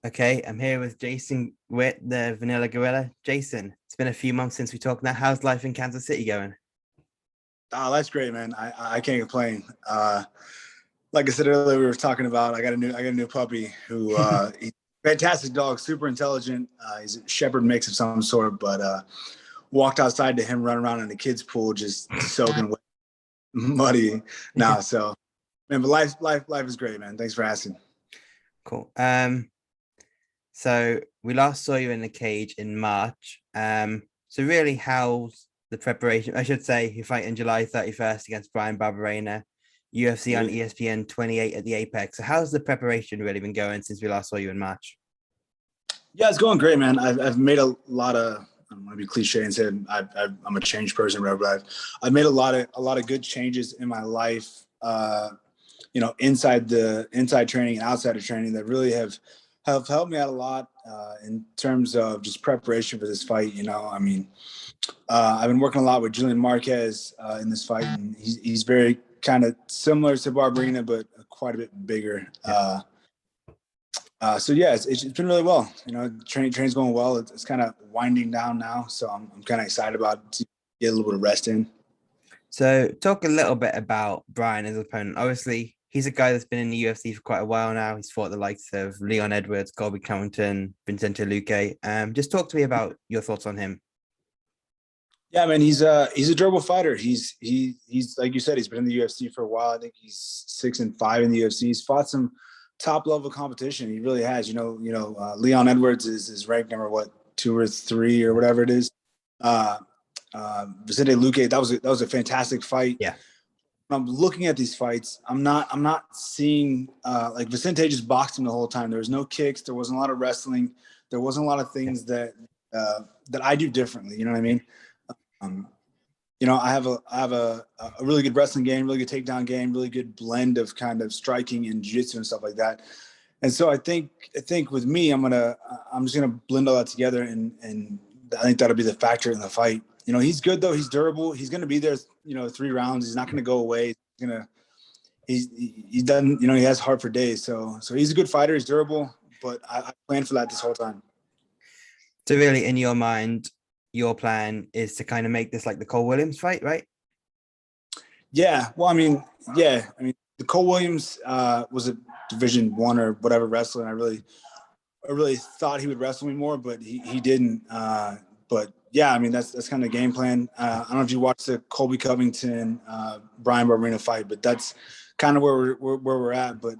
Okay, I'm here with Jason Witt, the Vanilla Gorilla. Jason, it's been a few months since we talked now. How's life in Kansas City going? Oh, that's great, man. I can't complain. Like I said earlier, we were talking about I got a new puppy who he's a fantastic dog, super intelligent. He's a shepherd mix of some sort, but walked outside to him run around in the kids' pool, just soaking wet, muddy now. So, man, but life is great, man. Thanks for asking. Cool. So we last saw you in the cage in March. So really, how's the preparation? I should say you fight in July 31st against Bryan Barberena, UFC on ESPN 28 at the Apex. So how's the preparation really been going since we last saw you in March? Yeah, it's going great, man. I've made a lot of. I don't want to be cliche and say I'm a changed person, whatever. But I've made a lot of good changes in my life. Inside training and outside of training that really have helped me out a lot in terms of just preparation for this fight. I've been working a lot with Julian Marquez in this fight, and he's very kind of similar to Barberena, but quite a bit bigger. So yeah, it's been really well. Training's going well. It's kind of winding down now, so I'm kind of excited about to get a little bit of rest in. So talk a little bit about Bryan as an opponent. Obviously, he's a guy that's been in the UFC for quite a while now. He's fought the likes of Leon Edwards, Colby Covington, Vincente Luque. Just talk to me about your thoughts on him. Yeah, man, he's a durable fighter. He's like you said, he's been in the UFC for a while. I think he's 6-5 in the UFC. He's fought some top level competition. He really has. Leon Edwards is ranked number 2 or 3 or whatever it is. Vicente Luque, that was a fantastic fight. Yeah. When I'm looking at these fights, I'm not seeing like Vicente just boxed him the whole time. There was no kicks. There wasn't a lot of wrestling. There wasn't a lot of things that I do differently. You know what I mean? I have a really good wrestling game, really good takedown game, really good blend of kind of striking and jiu-jitsu and stuff like that. And so I think with me, I'm just gonna blend all that together, and I think that'll be the factor in the fight. He's good though. He's durable. He's gonna be there. 3 rounds. He's not gonna go away. He doesn't. He has heart for days. So he's a good fighter. He's durable. But I planned for that this whole time. So really, in your mind, your plan is to kind of make this like the Cole Williams fight, right? Yeah. Well, the Cole Williams was a Division 1 or whatever wrestler, and I really thought he would wrestle me more, but he didn't. But yeah, that's kind of the game plan. I don't know if you watched the Colby Covington Bryan Barberena fight, but that's kind of where we're at. But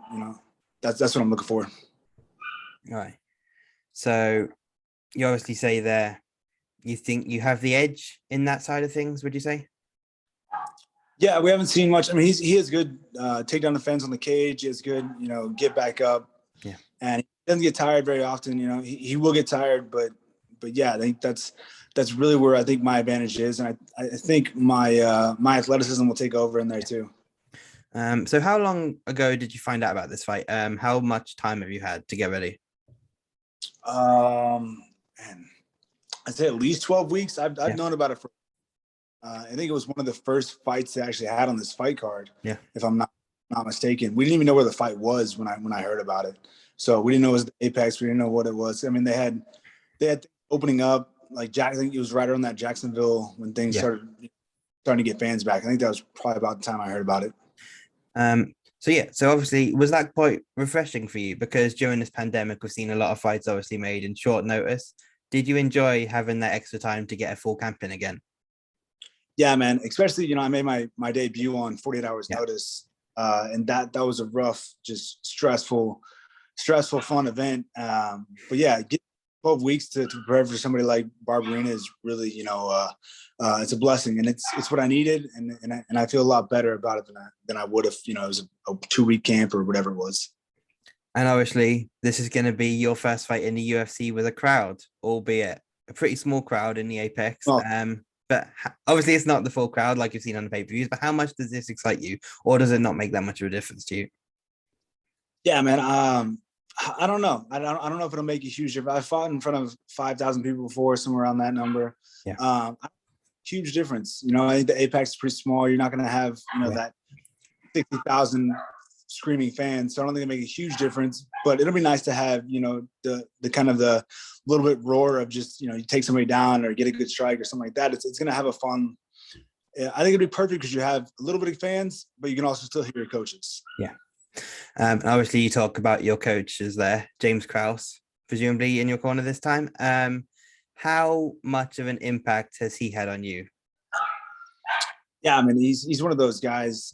that's what I'm looking for. All right. So you obviously say there, you think you have the edge in that side of things, would you say? Yeah, we haven't seen much. He has good take down defense on the cage. He has good, get back up. Yeah. And he doesn't get tired very often. He will get tired, but yeah, I think that's really where I think my advantage is. And I think my athleticism will take over in there too. So how long ago did you find out about this fight? How much time have you had to get ready? I'd say at least 12 weeks. I've known about it for, I think it was one of the first fights they actually had on this fight card. Yeah. If I'm not mistaken. We didn't even know where the fight was when I heard about it. So we didn't know it was the Apex. We didn't know what it was. They had opening up, like I think it was right around that Jacksonville when things starting to get fans back. I think that was probably about the time I heard about it. So obviously, was that quite refreshing for you? Because during this pandemic, we've seen a lot of fights obviously made in short notice. Did you enjoy having that extra time to get a full camp in again? Yeah, man. Especially, I made my debut on 48 hours notice. And that was a rough, just stressful, fun event. But yeah, get 12 weeks to prepare for somebody like Barberena is really, it's a blessing, and it's what I needed. And I feel a lot better about it than I would have, it was a 2-week camp or whatever it was. And obviously, this is going to be your first fight in the UFC with a crowd, albeit a pretty small crowd in the Apex. Oh. But obviously, it's not the full crowd like you've seen on the pay-per-views. But how much does this excite you, or does it not make that much of a difference to you? Yeah, man. I don't know. I don't know if it'll make a huge difference. I fought in front of 5,000 people before, somewhere around that number. Yeah. Huge difference. I think the Apex is pretty small. You're not going to have that 60,000 screaming fans, so I don't think it make a huge difference. But it'll be nice to have, you know, the kind of the little bit roar of just, you know, you take somebody down or get a good strike or something like that. It's going to have a fun. I think it'd be perfect because you have a little bit of fans, but you can also still hear your coaches. Yeah. Obviously, you talk about your coaches there, James Krause, presumably in your corner this time. How much of an impact has he had on you? Yeah, I mean, he's one of those guys.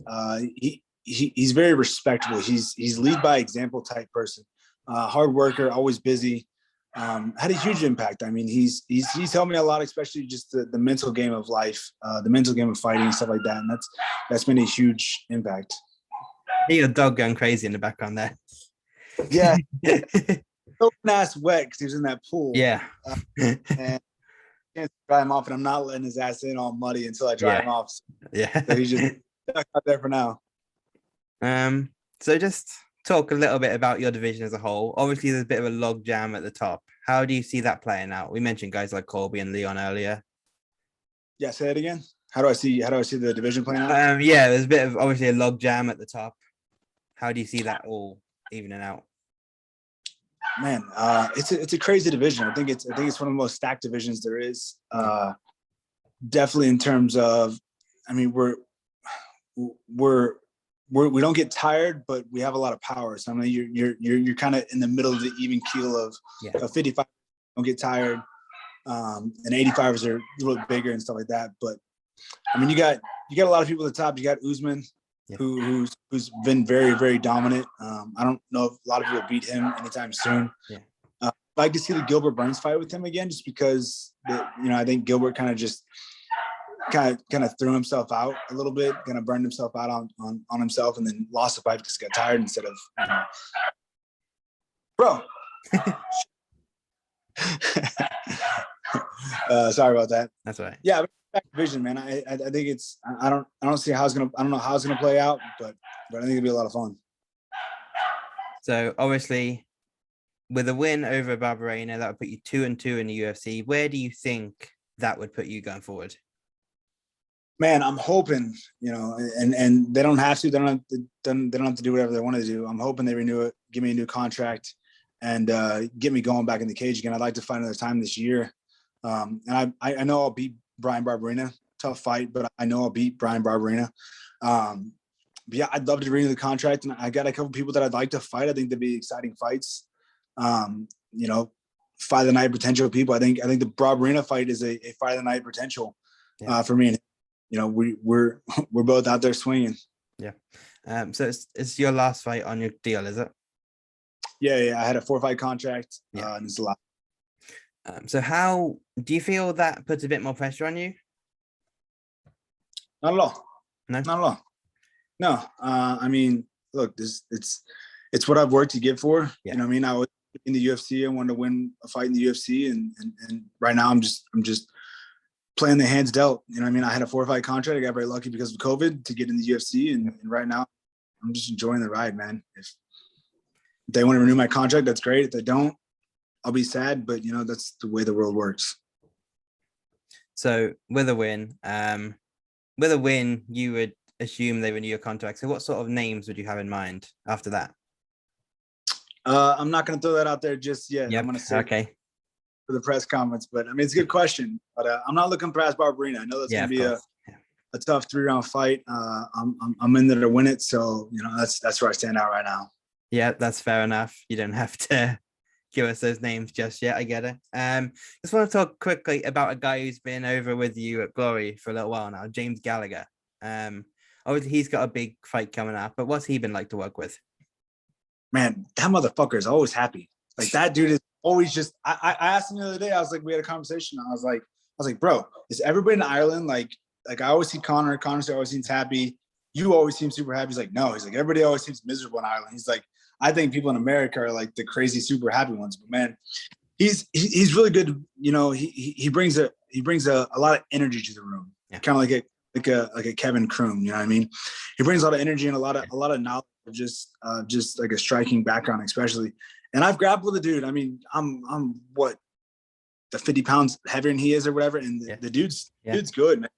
He's very respectable. He's lead by example type person. Hard worker, always busy. Had a huge impact. I mean, he's helped me a lot, especially just the mental game of life, the mental game of fighting, stuff like that. And that's been a huge impact. Your dog going crazy in the background there. Yeah. So ass wet because he was in that pool. Yeah. And I can't dry him off, and I'm not letting his ass in all muddy until I dry him off. Yeah. So he's just stuck out there for now. So just talk a little bit about your division as a whole. Obviously, there's a bit of a log jam at the top. How do you see that playing out? We mentioned guys like Colby and Leon earlier. Yeah, say it again. How do I see the division playing out? Yeah, there's a bit of obviously a log jam at the top. How do you see that all evening out? Man, it's a crazy division. I think it's one of the most stacked divisions there is. Definitely in terms of, I mean, we don't get tired, but we have a lot of power. So I mean, you're kind of in the middle of the even keel of 55. Don't get tired, and 85s are a little bit bigger and stuff like that. But I mean, you got a lot of people at the top. You got Usman, who's been very, very dominant. I don't know if a lot of people beat him anytime soon. I'd like to see the Gilbert Burns fight with him again, just because I think Gilbert kind of threw himself out a little bit, kind of burned himself out on himself, and then lost the fight because he got tired instead of bro. Sorry about that. That's all right. Yeah, back division, man. I think it's I don't know how it's gonna play out, but I think it'll be a lot of fun. So obviously, with a win over Barberena, that would put you 2-2 in the UFC. Where do you think that would put you going forward? Man, I'm hoping, and they don't have to. They don't have to do whatever they want to do. I'm hoping they renew it, give me a new contract, and get me going back in the cage again. I'd like to fight another time this year. And I know I'll beat Bryan Barberena. Tough fight, but I know I'll beat Bryan Barberena. But yeah, I'd love to renew the contract, and I got a couple people that I'd like to fight. I think they'd be exciting fights. Fight of the night potential people. I think the Barberena fight is a fight of the night potential for me. And we're both out there swinging. Yeah. So it's your last fight on your deal, is it? Yeah. I had a 4-fight contract, and it's a lot. So how do you feel that puts a bit more pressure on you? Not at all. No? Not at all. No. I mean, look, it's what I've worked to get for. Yeah. You know what I mean? I was in the UFC. I wanted to win a fight in the UFC, and right now I'm just playing the hands dealt. You know what I mean? I had a 4-fight contract. I got very lucky because of COVID to get in the UFC, and right now I'm just enjoying the ride, man. If they want to renew my contract, that's great. If they don't, I'll be sad, but that's the way the world works. So with a win, you would assume they renew your contract. So what sort of names would you have in mind after that? I'm not going to throw that out there just yet. Yep. I'm going to say for the press conference, but I mean, it's a good question, but I'm not looking past Barberena. I know that's going to be a tough 3-round fight. I'm in there to win it. So, that's where I stand out right now. Yeah, that's fair enough. You don't have to give us those names just yet. I get it. Just want to talk quickly about a guy who's been over with you at Glory for a little while now, James Gallagher. Obviously he's got a big fight coming up, but what's he been like to work with? Man, that motherfucker is always happy. Like, that dude is always just. I asked him the other day. I was like, we had a conversation. I was like, bro, is everybody in Ireland like I always see Connor always seems happy. You always seem super happy. He's like, no. He's like, everybody always seems miserable in Ireland. He's like, I think people in America are like the crazy, super happy ones. But man, he's really good. He brings a lot of energy to the room. Yeah. Kind of like a Kevin Kroom. You know what I mean? He brings a lot of energy and a lot of knowledge, just like a striking background, especially. And I've grappled with the dude. I mean, I'm what, the 50 pounds heavier than he is or whatever. And the dude's good, man.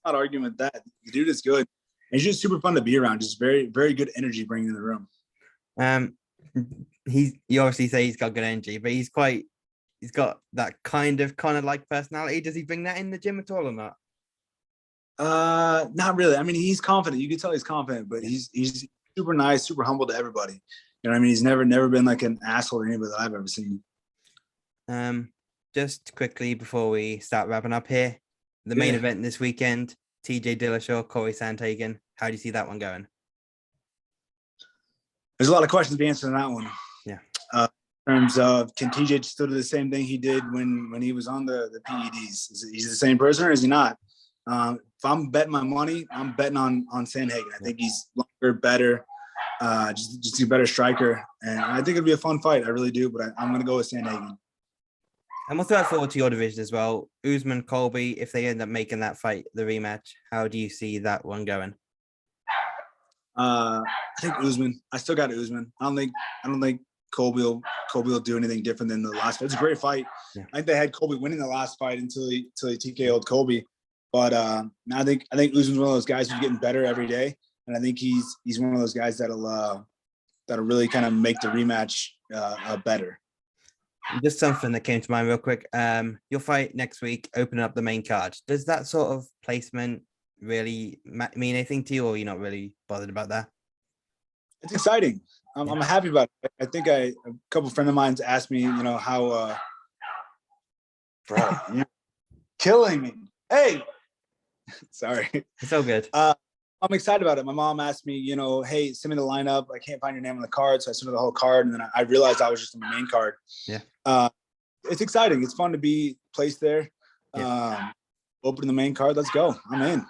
I'm not arguing with that. The dude is good. he's just super fun to be around. Just very, very good energy bringing in the room. You obviously say he's got good energy, but he's got that kind of like personality. Does he bring that in the gym at all or not? Not really. I mean, he's confident. You can tell he's confident, but he's super nice, super humble to everybody. You know what I mean? He's never been like an asshole to anybody that I've ever seen. Just quickly before we start wrapping up here, the main event this weekend, TJ Dillashaw, Corey Sandhagen. How do you see that one going? There's a lot of questions to answer in that one. Yeah. In terms of, can TJ still do the same thing he did when he was on the PEDs? Is he the same person or is he not? If I'm betting my money, I'm betting on Sandhagen. I think he's longer, better, just a better striker. And I think it'll be a fun fight. I really do, but I'm going to go with Sandhagen. And we'll throw it forward to your division as well. Usman, Colby, if they end up making that fight, the rematch, how do you see that one going? I think Usman. I still got Usman. I don't think Colby will do anything different than the last fight. It's a great fight. Yeah. I think they had Colby winning the last fight until he TKO'd Colby. But I think Usman's one of those guys who's getting better every day, and I think he's one of those guys that'll really kind of make the rematch better. Just something that came to mind real quick. Your fight next week, opening up the main card. Does that sort of placement really mean anything to you, or you're not really bothered about that? It's exciting. I'm happy about it. I think a couple of friends of mine asked me, how. Bro, you're killing me. Hey, sorry. It's all good. I'm excited about it. My mom asked me, hey, send me the lineup. I can't find your name on the card. So I sent her the whole card. And then I realized I was just on the main card. Yeah. It's exciting. It's fun to be placed there. Yeah. Open the main card. Let's go. I'm in.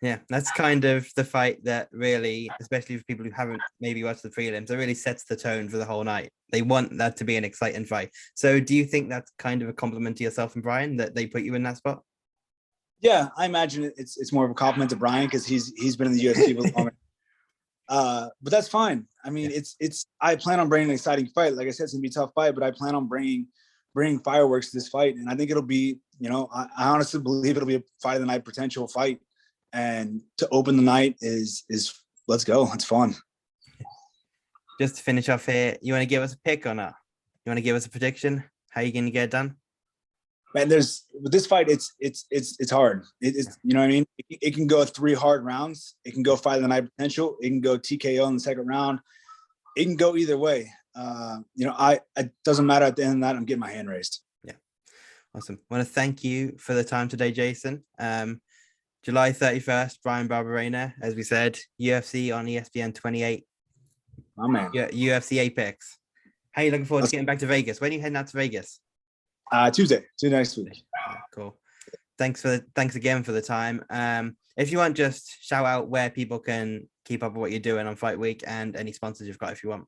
Yeah, that's kind of the fight that really, especially for people who haven't maybe watched the prelims, it really sets the tone for the whole night. They want that to be an exciting fight. So do you think that's kind of a compliment to yourself and Bryan that they put you in that spot? Yeah, I imagine it's more of a compliment to Bryan because he's been in the UFC for longer. But that's fine. I mean, it's I plan on bringing an exciting fight. Like I said, it's gonna be a tough fight, but I plan on bringing fireworks to this fight, and I think it'll be, I honestly believe it'll be a fight of the night potential fight. And to open the night is let's go. It's fun. Just to finish off here, you want to give us a pick or not? You want to give us a prediction? How are you going to get it done? Man, with this fight, it's hard. It's you know what I mean? It can go 3 hard rounds. It can go fight of the night potential. It can go TKO in the second round. It can go either way. It doesn't matter at the end of that. I'm getting my hand raised. Yeah. Awesome. I want to thank you for the time today, Jason. July 31st, Bryan Barberena, as we said, UFC on ESPN 28. Oh, man. Yeah, UFC Apex. How are you looking forward to getting back to Vegas? When are you heading out to Vegas? Tuesday next week. Cool. Thanks again for the time. If you want, just shout out where people can keep up with what you're doing on Fight Week and any sponsors you've got if you want.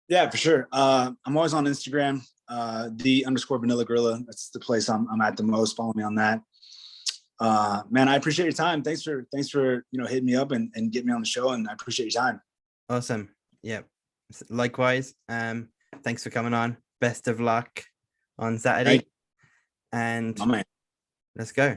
Yeah, for sure. I'm always on Instagram, _Vanilla Gorilla. That's the place I'm at the most. Follow me on that. Man, I appreciate your time. Thanks for hitting me up and getting me on the show, and I appreciate your time. Awesome. Yeah. Likewise. Thanks for coming on. Best of luck on Saturday. And let's go.